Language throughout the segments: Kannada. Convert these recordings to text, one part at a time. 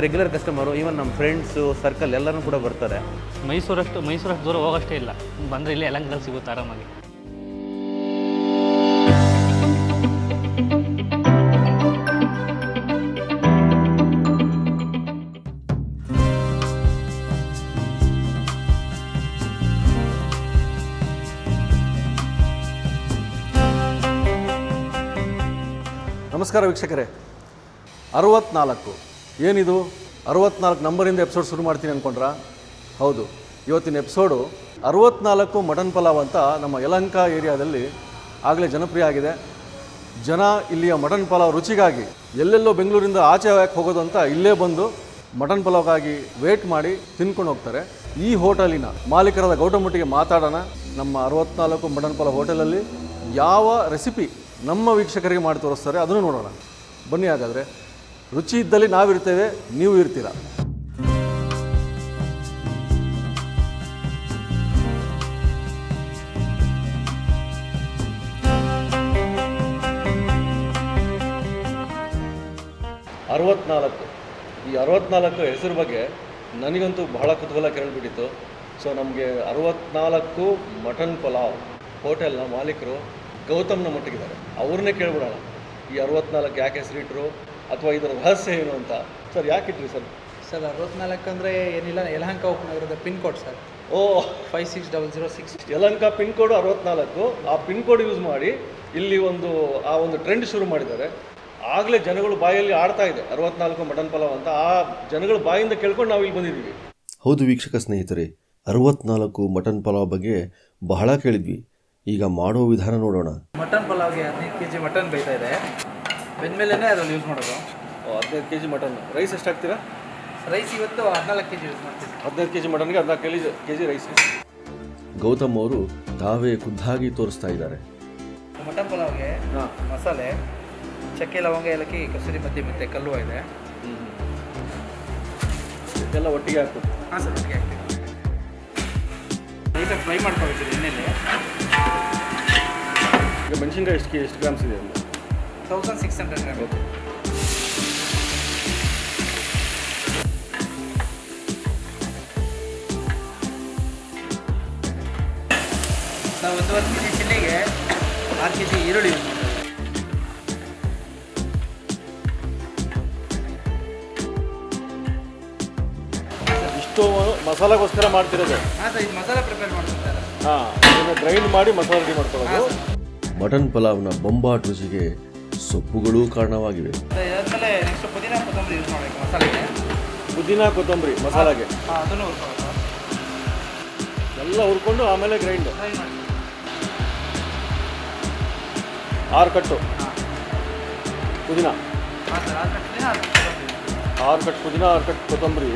ರೆಗ್ಯುಲರ್ ಕಸ್ಟಮರು, ಈವನ್ ನಮ್ಮ ಫ್ರೆಂಡ್ಸು ಸರ್ಕಲ್ ಎಲ್ಲರೂ ಕೂಡ ಬರ್ತಾರೆ. ಮೈಸೂರಷ್ಟು ದೂರ ಹೋಗೋಷ್ಟೇ ಇಲ್ಲ, ಬಂದರೆ ಇಲ್ಲಿ ಯಲಹಂಕದಲ್ಲಿ ಸಿಗುತ್ತೆ ಆರಾಮಾಗಿ. ನಮಸ್ಕಾರ ವೀಕ್ಷಕರೇ. 64 ಏನಿದು 64 ನಂಬರಿಂದ ಎಪಿಸೋಡ್ ಶುರು ಮಾಡ್ತೀನಿ ಅಂದ್ಕೊಂಡ್ರಾ? ಹೌದು, ಇವತ್ತಿನ ಎಪಿಸೋಡು 64 ಮಟನ್ ಪಲಾವ್ ಅಂತ ನಮ್ಮ ಯಲಹಂಕ ಏರಿಯಾದಲ್ಲಿ ಆಗಲೇ ಜನಪ್ರಿಯ ಆಗಿದೆ. ಜನ ಇಲ್ಲಿಯ ಮಟನ್ ಪಲಾವ್ ರುಚಿಗಾಗಿ ಎಲ್ಲೆಲ್ಲೋ ಬೆಂಗಳೂರಿಂದ ಆಚೆ ಯಾಕೆ ಹೋಗೋದು ಅಂತ ಇಲ್ಲೇ ಬಂದು ಮಟನ್ ಪಲಾವ್ಗಾಗಿ ವೇಟ್ ಮಾಡಿ ತಿನ್ಕೊಂಡು ಹೋಗ್ತಾರೆ. ಈ ಹೋಟೆಲಿನ ಮಾಲೀಕರಾದ ಗೌತಮೊಟ್ಟಿಗೆ ಮಾತಾಡೋಣ. ನಮ್ಮ 64 ಮಟನ್ ಪಲಾವ್ ಹೋಟೆಲಲ್ಲಿ ಯಾವ ರೆಸಿಪಿ ನಮ್ಮ ವೀಕ್ಷಕರಿಗೆ ಮಾಡಿ ತೋರಿಸ್ತಾರೆ ಅದನ್ನು ನೋಡೋಣ. ಬನ್ನಿ. ಹಾಗಾದರೆ ರುಚಿ ಇದ್ದಲ್ಲಿ ನಾವಿರ್ತೇವೆ, ನೀವು ಇರ್ತೀರ. ಈ 64 ಹೆಸರು ಬಗ್ಗೆ ನನಗಂತೂ ಬಹಳ ಕುತೂಹಲ ಕೆರಳಿಬಿಟ್ಟಿತ್ತು. ಸೊ ನಮಗೆ 64 ಮಟನ್ ಪಲಾವ್ ಹೋಟೆಲ್ನ ಮಾಲೀಕರು ಗೌತಮ್ನ ಮಟ್ಟಿಗಿದ್ದಾರೆ. ಅವ್ರನ್ನೇ ಕೇಳ್ಬಿಡೋಣ, ಈ 64 ಯಾಕೆ ಹೆಸರಿಟ್ರು ಅಥವಾ ಇದರ ರಹಸ್ಯ ಏನು ಅಂತ. ಸರ್, ಯಾಕೆ ಇಟ್ರಿ ಸರ್? ಸರ್ 64 ಅಂದರೆ ಏನಿಲ್ಲ, ಯಲಹಂಕ ಉಪನಗರದ pin code sir. 56006. Yelahanka pin code 64. ಆ ಪಿನ್ ಕೋಡ್ ಯೂಸ್ ಮಾಡಿ ಇಲ್ಲಿ ಆ ಒಂದು ಟ್ರೆಂಡ್ ಶುರು ಮಾಡಿದ್ದಾರೆ. ಆಗಲೇ ಜನಗಳು ಬಾಯಲ್ಲಿ ಆಡ್ತಾ ಇದೆ 64 ಮಟನ್ ಪಲಾವ್ ಅಂತ. ಆ ಜನಗಳ ಬಾಯಿಂದ ಕೇಳ್ಕೊಂಡು ನಾವು ಇಲ್ಲಿ ಬಂದಿದ್ದೀವಿ. ಹೌದು ವೀಕ್ಷಕ ಸ್ನೇಹಿತರೆ, 64 ಮಟನ್ ಪಲಾವ್ ಬಗ್ಗೆ ಬಹಳ ಕೇಳಿದ್ವಿ. ಈಗ ಮಾಡೋ ವಿಧಾನ ನೋಡೋಣ. ಮಟನ್ ಪಲಾವ್ಗೆ 15 kg ಮಟನ್ ಬೇಯ್ತಾ ಇದೆ. ಬೆಂದಮೇಲೆ ಅದ್ರಲ್ಲಿ ಯೂಸ್ ಮಾಡೋದು. 15 kg ಮಟನ್. ರೈಸ್ ಎಷ್ಟು ಹಾಕ್ತೀರಾ? ರೈಸ್ ಇವತ್ತು 14 kg ಯೂಸ್ ಮಾಡ್ತೀವಿ. 15 kg ಮಟನ್ಗೆ 14 kg ರೈಸ್. ಗೌತಮ್ ಅವರು ತಾವೇ ಖುದ್ದಾಗಿ ತೋರಿಸ್ತಾ ಇದ್ದಾರೆ. ಮಟನ್ ಪಲಾವ್ಗೆ ಮಸಾಲೆ ಚಕ್ಕೆ, ಲವಂಗ, ಏಲಕ್ಕಿ, ಕಸೂರಿ ಮೇಥಿ ಮತ್ತು ಕಲ್ಲುವ ಇದೆ. ಇದೆಲ್ಲ ಒಟ್ಟಿಗೆ ಹಾಕ್ಬೇಕು. ಹಾಂ ಸರ್, ಒಟ್ಟಿಗೆ ಹಾಕ್ತೀವಿ. ಲೈಟಾಗಿ ಫ್ರೈ ಮಾಡ್ಕೋಬೇಕು ಎಣ್ಣೆಯಲ್ಲಿ. ಈಗ ಮೆಣಸಿನ್ಕಾಯಿ ಎಷ್ಟು ಗ್ರಾಮ್ಸ್ ಇದೆ? 1600 ಗ್ರಾಮ್. ನಾವು 1.5 kg ಚಿಲ್ಲಿಗೆ 6 kg ಈರುಳ್ಳಿ ಯೂಸ್ ಮಾಡ್ತೀವಿ. ಇಷ್ಟು ಮಸಾಲೆಗೋಸ್ಕರ ಮಾಡ್ತಿರೋದು? ಹಾಂ ಸರ್, ಇದು ಮಸಾಲೆ ಪ್ರಿಪೇರ್ ಮಾಡ್ತಾರೆ. ಹಾಂ, ಇದನ್ನು ಗ್ರೈಂಡ್ ಮಾಡಿ ಮಸಾಲೆ ರೆಡಿ ಮಾಡ್ಕೊಳ್ಳೋದು. ಮಟನ್ ಪಲಾವ್ನ ಬೊಂಬಾಟ್ ರುಚಿಗೆ ಸೊಪ್ಪುಗಳೂ ಕಾರಣವಾಗಿವೆ. ಅದಾದಮೇಲೆ ನೆಕ್ಸ್ಟ್ ಪುದೀನ ಕೊತ್ತಂಬರಿ ಯೂಸ್ ಮಾಡಬೇಕು ಮಸಾಲೆಗೆ. ಪುದೀನ ಕೊತ್ತಂಬರಿ ಮಸಾಲೆಗೆ? ಹಾಂ, ಅದನ್ನು ಹುರ್ಕೋಬೇಕು. ಎಲ್ಲ ಹುರ್ಕೊಂಡು ಆಮೇಲೆ ಗ್ರೈಂಡ್. ಫ್ರೈ ಮಾಡಿ 6 ಕಟ್ಟು ಪುದೀನ. ಹಾಂ ಸರ್, 6 ಕಟ್ಟು ಪುದೀನ, 6 ಕಟ್ಟು ಪುದೀನ, 6 ಕಟ್ಟು ಕೊತ್ತಂಬರಿ.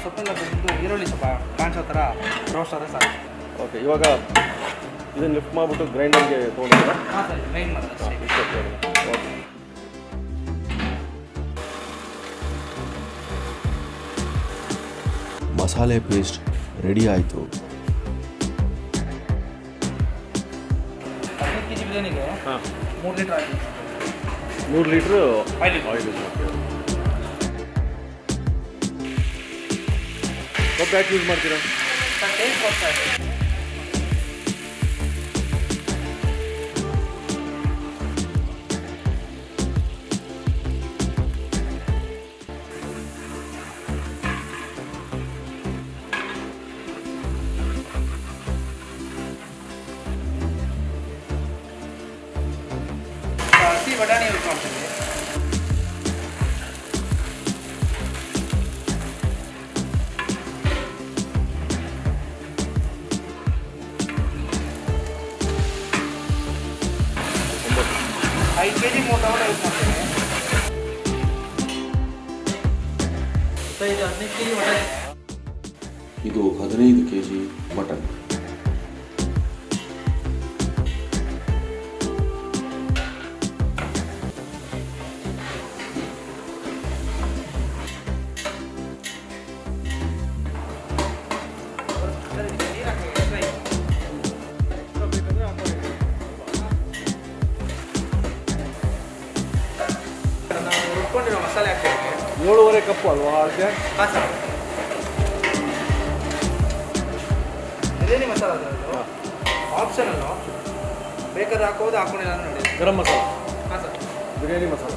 ಸೊಪ್ಪೆಲ್ಲ ಬಂದು ಈರುಳ್ಳಿ ಸ್ವಲ್ಪ ಕಾಣಿಸೋ ಥರ ರೋಸ್ಟ್ ಆದರೆ ಸಾಕು. ಓಕೆ, ಇವಾಗ ಇದನ್ನು ಲಿಫ್ಟ್ ಮಾಡಿಬಿಟ್ಟು ಗ್ರೈಂಡರ್ಗೆ ತೊಗೊಂಡಿದ್ದೀರಾ? ಹಾಂ ಸರ್, ಗ್ರೈಂಡ್ ಮಾಡೋದು ಅಷ್ಟೇ. ಓಕೆ. ಮಸಾಲೆ ಪೇಸ್ಟ್ ರೆಡಿ ಆಯಿತು. 15 kg ಬಿರಿಯಾನಿಗೆ 3 ಲೀಟ್ರ್ ಆಯಿತು. 3 ಲೀಟ್ರು ಆಯಿಲ್ ಕಪ್ ಯಾಕೆ ಯೂಸ್ ಮಾಡ್ತೀರಾ? ಟೇಸ್ಟ್ ಬರ್ತಾ ಇದೆ. ಹಸಿ ಬಟಾಣಿ ಯೂಸ್ ಮಾಡ್ತೀವಿ. kg ಮೂರು ಟೊಮೆಟೊ ಯೂಸ್ ಮಾಡ್ತೀವಿ. ಇದು 15 kg ಮಟನ್. ಇದು 15 kg ಮಟನ್. ಒಂದೇ ಕಪ್ಪು ಅಲ್ವಾ ಅದಕ್ಕೆ? ಹಾಂ ಸರ್, ಬಿರಿಯಾನಿ ಮಸಾಲ ಅದು ಆಪ್ಷನಲ್ಲು, ಬೇಕಾದ್ರೆ ಹಾಕೋದು, ಹಾಕೊಂಡಿಲ್ಲ ನೋಡಿ. ಗರಂ ಮಸಾಲ, ಹಾಂ ಸರ್, ಬಿರಿಯಾನಿ ಮಸಾಲ.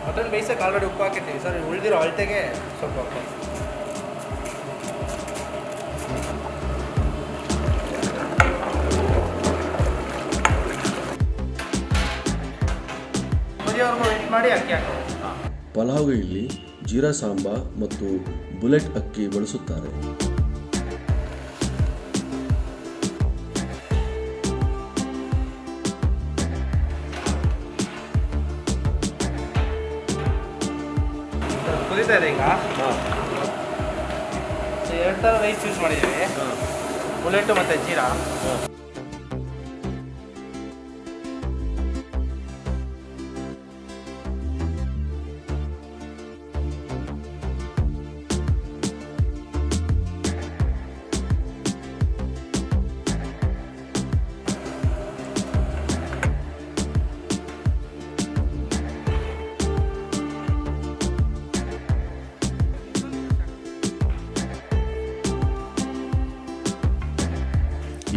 ಮಟನ್ ಬೇಯಿಸೋಕೆ ಆಲ್ರೆಡಿ ಉಪ್ಪು ಹಾಕಿರ್ತೀವಿ ಸರ್, ಉಳಿದಿರೋ ಅಳತೆಗೆ ಸ್ವಲ್ಪ ಉಪ್ಪು. ಕುದಿಯೋವರೆಗೂ ವೆಯ್ಟ್ ಮಾಡಿ ಅಕ್ಕಿ ಹಾಕೋದು. ಪಲಾವ್ಗೆ ಇಲ್ಲಿ ಜೀರಾ ಸಾಂಬಾ ಮತ್ತು ಬುಲೆಟ್ ಅಕ್ಕಿ ಬಳಸುತ್ತಾರೆ. ಕುದೀತಾ ಇದೆ ಈಗ. ಎರಡು ಥರ ರೈಸ್ ಯೂಸ್ ಮಾಡಿದ್ದೀವಿ, ಬುಲೆಟು ಮತ್ತು ಜೀರಾ.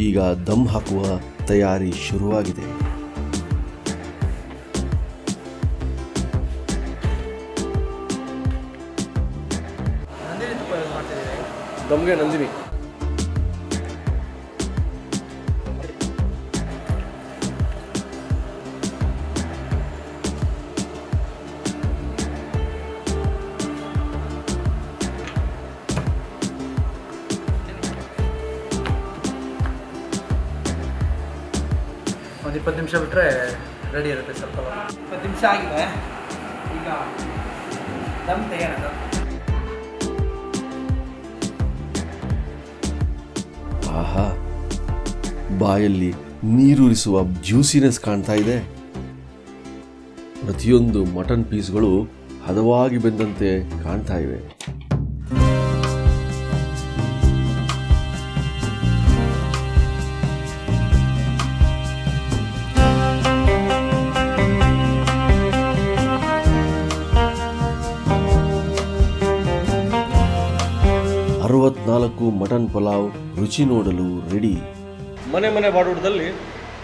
ಈಗ ದಮ್ ಹಾಕುವ ತಯಾರಿ ಶುರುವಾಗಿದೆ. ನಂದಿನಿ ತುಪ್ಪ ಯೂಸ್ ಮಾಡ್ತಿದ್ದೀವಿ. ದಮ್ಗೆ ನಂದಿನಿ. ಒಂದು 20 ನಿಮಿಷ ಬಿಟ್ಟರೆ ರೆಡಿ ಇರುತ್ತೆ ಸ್ವಲ್ಪ. 20 ನಿಮಿಷ ಆಗಿದೆ, ಈಗ ದಮ್ ತೆಗೆಯೋಣ. ಆಹಾ, ಬಾಯಲ್ಲಿ ನೀರೂರಿಸುವ ಜ್ಯೂಸಿನೆಸ್ ಕಾಣ್ತಾ ಇದೆ. ಪ್ರತಿಯೊಂದು ಮಟನ್ ಪೀಸ್ಗಳು ಹದವಾಗಿ ಬೆಂದಂತೆ ಕಾಣ್ತಾ ಇವೆ. ಅರವತ್ನಾಲ್ಕು ಮಟನ್ ಪಲಾವ್ ರುಚಿ ನೋಡಲು ರೆಡಿ. ಮನೆ ಬಾಡೂಟದಲ್ಲಿ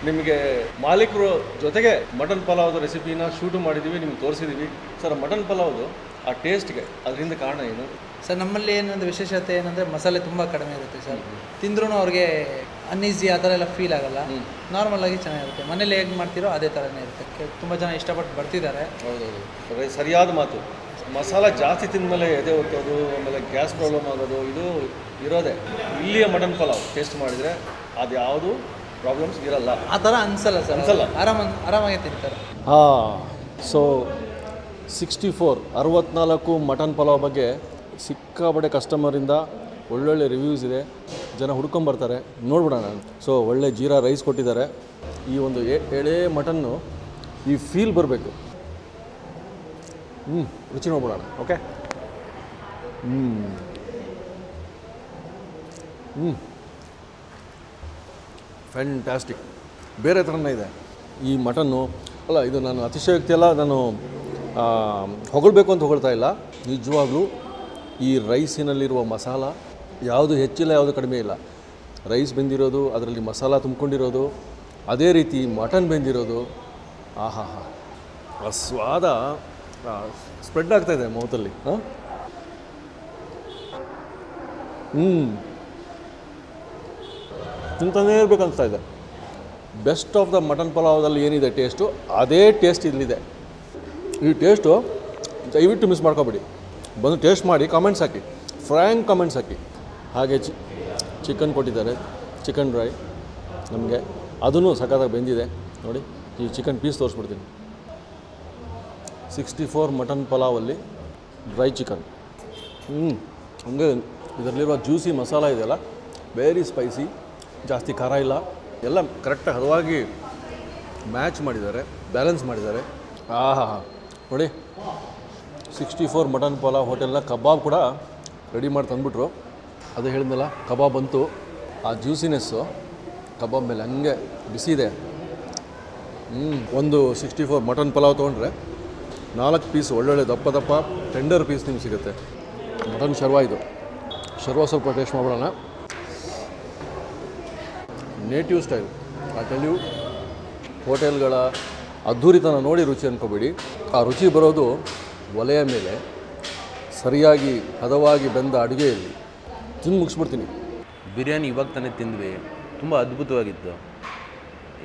ನಿಮಗೆ ಮಾಲೀಕರು ಜೊತೆಗೆ ಮಟನ್ ಪಲಾವ್ದು ರೆಸಿಪಿನ ಶೂಟು ಮಾಡಿದ್ದೀವಿ, ನಿಮ್ಗೆ ತೋರಿಸಿದ್ದೀವಿ. ಸರ್, ಮಟನ್ ಪಲಾವ್ದು ಆ ಟೇಸ್ಟ್ಗೆ ಅದರಿಂದ ಕಾರಣ ಏನು ಸರ್? ನಮ್ಮಲ್ಲಿ ಏನಂದರೆ ವಿಶೇಷತೆ ಏನಂದರೆ ಮಸಾಲೆ ತುಂಬ ಕಡಿಮೆ ಇರುತ್ತೆ ಸರ್. ತಿಂದ್ರೂ ಅವ್ರಿಗೆ ಅನ್ಈಸಿ ಆ ಥರ ಎಲ್ಲ ಫೀಲ್ ಆಗಲ್ಲ, ನಾರ್ಮಲಾಗಿ ಚೆನ್ನಾಗಿರುತ್ತೆ. ಮನೇಲಿ ಹೇಗೆ ಮಾಡ್ತೀರೋ ಅದೇ ಥರನೇ ಇರುತ್ತೆ. ತುಂಬ ಜನ ಇಷ್ಟಪಟ್ಟು ಬರ್ತಿದ್ದಾರೆ. ಹೌದೌದು, ಸರಿಯಾದ ಮಾತು. ಮಸಾಲ ಜಾಸ್ತಿ ತಿಂದಮೇಲೆ ಎದೆ ಒತ್ತೋದು, ಆಮೇಲೆ ಗ್ಯಾಸ್ ಪ್ರಾಬ್ಲಮ್ ಆಗೋದು ಇದು ಇರೋದೇ. ಇಲ್ಲಿಯ ಮಟನ್ ಪಲಾವ್ ಟೇಸ್ಟ್ ಮಾಡಿದರೆ ಅದು ಯಾವುದು ಪ್ರಾಬ್ಲಮ್ಸ್ ಇರಲ್ಲ, ಆ ಥರ ಅನಿಸಲ್ಲ ಸರ್. ಅನಿಸಲ್ಲ, ಆರಾಮಾಗಿ ತಿಂತಾರೆ. ಹಾಂ. ಸೊ 64 ಮಟನ್ ಪಲಾವ್ ಬಗ್ಗೆ ಸಿಕ್ಕಾಪಟ್ಟೆ ಕಸ್ಟಮರಿಂದ ಒಳ್ಳೊಳ್ಳೆ ರಿವ್ಯೂಸ್ ಇದೆ, ಜನ ಹುಡ್ಕೊಂಬರ್ತಾರೆ. ನೋಡ್ಬಿಡೋಣ. ಸೊ ಒಳ್ಳೆ ಜೀರಾ ರೈಸ್ ಕೊಟ್ಟಿದ್ದಾರೆ. ಈ ಒಂದು ಎಳೆ ಮಟನ್ನು ಈ ಫೀಲ್ ಬರಬೇಕು. ರುಚಿ ನೋಡ್ಬಿಡೋಣ. ಓಕೆ. ಫ್ಯಾಂಟಾಸ್ಟಿಕ್, ಬೇರೆ ಥರನೇ ಇದೆ ಈ ಮಟನ್ನು. ಅಲ್ಲ, ಇದು ನಾನು ಅತಿಶಯೋಕ್ತಿ ಅಲ್ಲ, ನಾನು ಹೊಗಳ್ಬೇಕು ಅಂತ ಹೊಗಳ್ತಾ ಇಲ್ಲ. ನಿಜವಾಗ್ಲೂ ಈ ರೈಸಿನಲ್ಲಿರುವ ಮಸಾಲ ಯಾವುದು ಹೆಚ್ಚಿಲ್ಲ, ಯಾವುದು ಕಡಿಮೆ ಇಲ್ಲ. ರೈಸ್ ಬೆಂದಿರೋದು, ಅದರಲ್ಲಿ ಮಸಾಲ ತುಂಬಿಕೊಂಡಿರೋದು, ಅದೇ ರೀತಿ ಮಟನ್ ಬೆಂದಿರೋದು. ಆಹಾ ಹಾ, ಆ ಸ್ವಾದ ಸ್ಪ್ರೆಡ್ ಆಗ್ತಾಯಿದೆ ಮೌತಲ್ಲಿ. ತಿಂತಾನೇ ಇರಬೇಕನ್ನಿಸ್ತಾ ಇದೆ. ಬೆಸ್ಟ್ ಆಫ್ ದ ಮಟನ್ ಪಲಾವದಲ್ಲಿ ಏನಿದೆ ಟೇಸ್ಟು, ಅದೇ ಟೇಸ್ಟ್ ಇಲ್ಲಿದೆ. ಈ ಟೇಸ್ಟು ದಯವಿಟ್ಟು ಮಿಸ್ ಮಾಡ್ಕೊಬೇಡಿ. ಬಂದು ಟೇಸ್ಟ್ ಮಾಡಿ, ಕಾಮೆಂಟ್ಸ್ ಹಾಕಿ, ಫ್ರ್ಯಾಂಕ್ ಕಾಮೆಂಟ್ಸ್ ಹಾಕಿ. ಹಾಗೆ ಚಿಕನ್ ಕೊಟ್ಟಿದ್ದಾರೆ, ಚಿಕನ್ ಡ್ರೈ ನಮಗೆ, ಅದೂ ಸಖತ್ತಾಗಿ ಬೆಂದಿದೆ. ನೋಡಿ, ಈ ಚಿಕನ್ ಪೀಸ್ ತೋರಿಸ್ಬಿಡ್ತೀನಿ. 64 ಮಟನ್ ಪಲಾವಲ್ಲಿ ಡ್ರೈ ಚಿಕನ್. ಹಂಗೆ ಇದರಲ್ಲಿರುವ ಜ್ಯೂಸಿ ಮಸಾಲ ಇದೆಯಲ್ಲ, ವೆರಿ ಸ್ಪೈಸಿ, ಜಾಸ್ತಿ ಖಾರ ಇಲ್ಲ, ಎಲ್ಲ ಕರೆಕ್ಟಾಗಿ ಹದವಾಗಿ ಮ್ಯಾಚ್ ಮಾಡಿದ್ದಾರೆ, ಬ್ಯಾಲೆನ್ಸ್ ಮಾಡಿದ್ದಾರೆ. ಆಹಾ, ನೋಡಿ 64 ಮಟನ್ ಪಲಾವ್ ಹೋಟೆಲ್ನ ಕಬಾಬ್ ಕೂಡ ರೆಡಿ ಮಾಡಿ ತಂದುಬಿಟ್ರು. ಅದು ಹೇಳಿದ್ನಲ್ಲ, ಕಬಾಬ್ ಅಂತೂ ಆ ಜ್ಯೂಸಿನೆಸ್ಸು ಕಬಾಬ್ ಮೇಲೆ ಹಂಗೆ ಬಿಸಿ ಇದೆ. ಒಂದು 64 ಮಟನ್ ಪಲಾವ್ ತೊಗೊಂಡ್ರೆ 4 ಪೀಸ್ ಒಳ್ಳೊಳ್ಳೆ ದಪ್ಪ ದಪ್ಪ ಟೆಂಡರ್ ಪೀಸ್ ನಿಮ್ಗೆ ಸಿಗುತ್ತೆ. ಮಟನ್ ಶರ್ವ ಇದು. ಶರ್ವ ಸ್ವಲ್ಪ ಟೇಸ್ಟ್ ಮಾಡೋಣ. Native style. ಆ ಟೆಲ್ ಯು, ಹೋಟೆಲ್ಗಳ ಅದ್ಧೂರಿತನ ನೋಡಿ ರುಚಿ ಅನ್ಕೋಬೇಡಿ. ಆ ರುಚಿ ಬರೋದು ಒಲೆಯ ಮೇಲೆ ಸರಿಯಾಗಿ ಹದವಾಗಿ ಬೆಂದ ಅಡುಗೆಯಲ್ಲಿ. ತಿಂದು ಮುಗಿಸ್ಬಿಡ್ತೀನಿ. ಬಿರಿಯಾನಿ ಇವಾಗ ತಾನೇ ತಿಂದ್ವಿ, ತುಂಬ ಅದ್ಭುತವಾಗಿತ್ತು.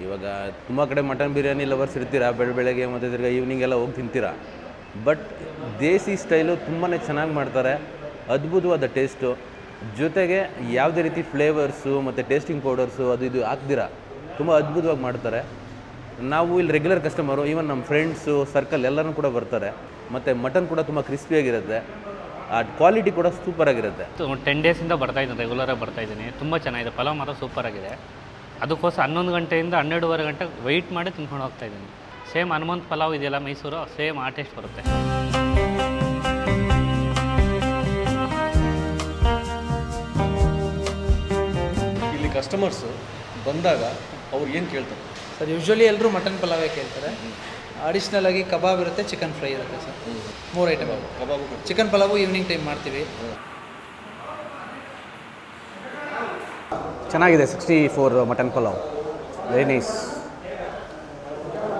ಇವಾಗ ತುಂಬ ಕಡೆ ಮಟನ್ ಬಿರಿಯಾನಿ ಲವರ್ಸ್ ಇರ್ತೀರಾ, ಬೆಳಗ್ಗೆ ಮತ್ತು ತಿರ್ಗಿ ಈವ್ನಿಂಗ್ ಎಲ್ಲ ಹೋಗಿ ತಿಂತೀರಾ. ಬಟ್ ದೇಸಿ ಸ್ಟೈಲು ತುಂಬಾ ಚೆನ್ನಾಗಿ ಮಾಡ್ತಾರೆ, ಅದ್ಭುತವಾದ ಟೇಸ್ಟು. ಜೊತೆಗೆ ಯಾವುದೇ ರೀತಿ ಫ್ಲೇವರ್ಸು ಮತ್ತು ಟೇಸ್ಟಿಂಗ್ ಪೌಡರ್ಸು ಅದು ಇದು ಹಾಕ್ದಿರ ತುಂಬ ಅದ್ಭುತವಾಗಿ ಮಾಡ್ತಾರೆ. ನಾವು ಇಲ್ಲಿ ರೆಗ್ಯುಲರ್ ಕಸ್ಟಮರು, ಈವನ್ ನಮ್ಮ ಫ್ರೆಂಡ್ಸು ಸರ್ಕಲ್ ಎಲ್ಲರೂ ಕೂಡ ಬರ್ತಾರೆ. ಮತ್ತು ಮಟನ್ ಕೂಡ ತುಂಬ ಕ್ರಿಸ್ಪಿಯಾಗಿರುತ್ತೆ, ಆ ಕ್ವಾಲಿಟಿ ಕೂಡ ಸೂಪರಾಗಿರುತ್ತೆ. 10 ಡೇಸಿಂದ ಬರ್ತಾಯಿದ್ದೀನಿ, ರೆಗ್ಯುಲರಾಗಿ ಬರ್ತಾಯಿದ್ದೀನಿ. ತುಂಬ ಚೆನ್ನಾಗಿದೆ, ಪಲಾವ್ ಮಾತ್ರ ಸೂಪರಾಗಿದೆ. ಅದಕ್ಕೋಸ್ಕರ 11 ಗಂಟೆಯಿಂದ 12:30 ಗಂಟೆ ವೆಯ್ಟ್ ಮಾಡಿ ತಿನ್ಕೊಂಡು ಹೋಗ್ತಾಯಿದ್ದೀನಿ. ಸೇಮ್ ಹನುಮಂತ್ ಪಲಾವ್ ಇದೆಯಲ್ಲ ಮೈಸೂರು, ಸೇಮ್ ಆ ಟೇಸ್ಟ್ ಬರುತ್ತೆ. ಇಲ್ಲಿ ಕಸ್ಟಮರ್ಸ್ ಬಂದಾಗ ಅವ್ರು ಏನು ಕೇಳ್ತಾರೆ ಸರ್? ಯೂಶ್ವಲಿ ಎಲ್ಲರೂ ಮಟನ್ ಪಲಾವೇ ಕೇಳ್ತಾರೆ. ಅಡಿಷ್ನಲ್ ಆಗಿ ಕಬಾಬ್ ಇರುತ್ತೆ, ಚಿಕನ್ ಫ್ರೈ ಇರುತ್ತೆ ಸರ್. 3 ಐಟಮ್. ಕಬಾಬು, ಚಿಕನ್ ಪಲಾವು ಈವ್ನಿಂಗ್ ಟೈಮ್ ಮಾಡ್ತೀವಿ. ಚೆನ್ನಾಗಿದೆ. 64 mutton pulao very nice.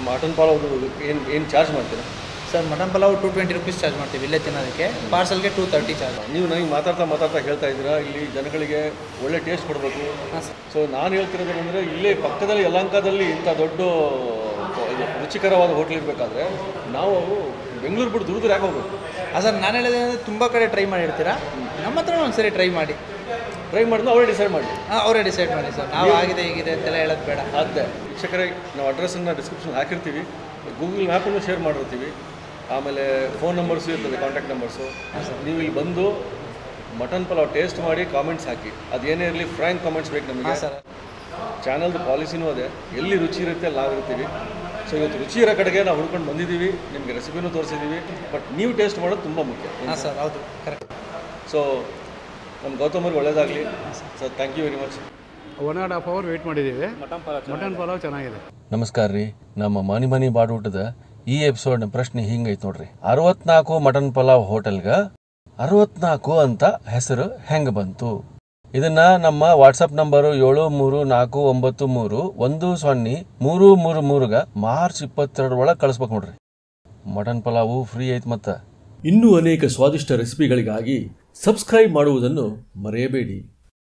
Mutton pulao ಏನು ಚಾರ್ಜ್ ಮಾಡ್ತೀರಾ sir? Mutton pulao 220 rupees charge ಮಾಡ್ತೀವಿ ಇಲ್ಲೇ ತಿನ್ನೋದಕ್ಕೆ. ಪಾರ್ಸಲ್ಗೆ 230 ಚಾರ್ಜ್. ನೀವು ನನಗೆ ಮಾತಾಡ್ತಾ ಹೇಳ್ತಾ ಇದ್ದೀರಾ ಇಲ್ಲಿ ಜನಗಳಿಗೆ ಒಳ್ಳೆ ಟೇಸ್ಟ್ ಕೊಡಬೇಕು. ಹಾಂ ಸರ್. ಸೊ ನಾನು ಹೇಳ್ತಿರೋದೇನೆಂದರೆ ಇಲ್ಲೇ ಪಕ್ಕದಲ್ಲಿ ಯಲಹಂಕದಲ್ಲಿ ಇಂಥ ದೊಡ್ಡ ರುಚಿಕರವಾದ ಹೋಟ್ಲ್ ಇರಬೇಕಾದ್ರೆ ನಾವು ಬೆಂಗಳೂರು ಬಿಟ್ಟು ದೂರ ಯಾಕೆ ಹೋಗ್ಬೇಕು? ಸರ್ ನಾನು ಹೇಳಿದೆ ಅಂದರೆ ತುಂಬ ಕಡೆ ಟ್ರೈ ಮಾಡಿರ್ತೀರಾ, ನಮ್ಮ ಹತ್ರ ಒಂದ್ಸರಿ ಟ್ರೈ ಮಾಡಿ. ಟ್ರೈ ಮಾಡಿದ್ರೆ ಅವರೇ ಡಿಸೈಡ್ ಮಾಡಿ. ಅವರೇ ಡಿಸೈಡ್ ಮಾಡಿ ಸರ್. ನಾವು ಆಗಿದೆ ಹೀಗಿದೆ ಅಂತೆಲ್ಲ ಹೇಳೋದು ಬೇಡ. ಅದೇ ವೀಕ್ಷಕರೇ, ನಾವು ಅಡ್ರೆಸ್ಸನ್ನು ಡಿಸ್ಕ್ರಿಪ್ಷನ್ ಹಾಕಿರ್ತೀವಿ, ಗೂಗಲ್ ಮ್ಯಾಪನ್ನು ಶೇರ್ ಮಾಡಿರ್ತೀವಿ, ಆಮೇಲೆ ಫೋನ್ ನಂಬರ್ಸು ಇರ್ತದೆ, ಕಾಂಟ್ಯಾಕ್ಟ್ ನಂಬರ್ಸು. ನೀವು ಇಲ್ಲಿ ಬಂದು ಮಟನ್ ಪಲಾವ್ ಟೇಸ್ಟ್ ಮಾಡಿ ಕಾಮೆಂಟ್ಸ್ ಹಾಕಿ. ಅದೇನೇ ಇರಲಿ ಫ್ರ್ಯಾಂಕ್ ಕಾಮೆಂಟ್ಸ್ ಬೇಕು ನಮಗೆ. ಸರ್ ಚಾನಲ್ದು ಪಾಲಿಸಿನೂ ಅದೇ, ಎಲ್ಲಿ ರುಚಿ ಇರುತ್ತೆ ಅಲ್ಲಿ ನಾವಿರ್ತೀವಿ. ಸೊ ಇವತ್ತು ರುಚಿ ಇರೋ ಕಡೆಗೆ ನಾವು ಹುಡ್ಕೊಂಡು ಬಂದಿದ್ದೀವಿ, ನಿಮಗೆ ರೆಸಿಪಿನೂ ತೋರಿಸಿದ್ದೀವಿ. ಬಟ್ ನೀವು ಟೇಸ್ಟ್ ಮಾಡೋದು ತುಂಬ ಮುಖ್ಯ. ಹಾಂ ಸರ್, ಹೌದು, ಕರೆಕ್ಟ್. ಸೊ ನಮ್ಮ ಗೌತಮ್ ಅವ್ರಿಗೆ ಒಳ್ಳೆಯದಾಗಲಿ sir. Thank you very much. 1.5 hour wait ಮಾಡಿದ್ದೀವಿ. ಮಟನ್ ಪಲಾವ್ ಚೆನ್ನಾಗಿದೆ. ನಮಸ್ಕಾರ ರೀ. ನಮ್ಮ ಮನಿ ಬಾಡೂಟದ ಈ ಎಪಿಸೋಡ್ನ ಪ್ರಶ್ನೆ ಹಿಂಗೈತೆ ನೋಡ್ರಿ. 64 ಮಟನ್ ಪಲಾವ್ ಹೋಟೆಲ್ಗೆ 64 ಅಂತ ಹೆಸರು ಹೆಂಗೆ ಬಂತು? ಇದನ್ನ ನಮ್ಮ ವಾಟ್ಸಪ್ ನಂಬರು 73493100333ಗೆ ಮಾರ್ಚ್ 22 ಒಳಗೆ ಕಳಿಸ್ಬೇಕು ನೋಡ್ರಿ. ಮಟನ್ ಪಲಾವು ಫ್ರೀ ಐತ್. ಮತ್ತ ಇನ್ನೂ ಅನೇಕ ಸ್ವಾದಿಷ್ಟ ರೆಸಿಪಿಗಳಿಗಾಗಿ ಸಬ್ಸ್ಕ್ರೈಬ್ ಮಾಡುವುದನ್ನು ಮರೆಯಬೇಡಿ.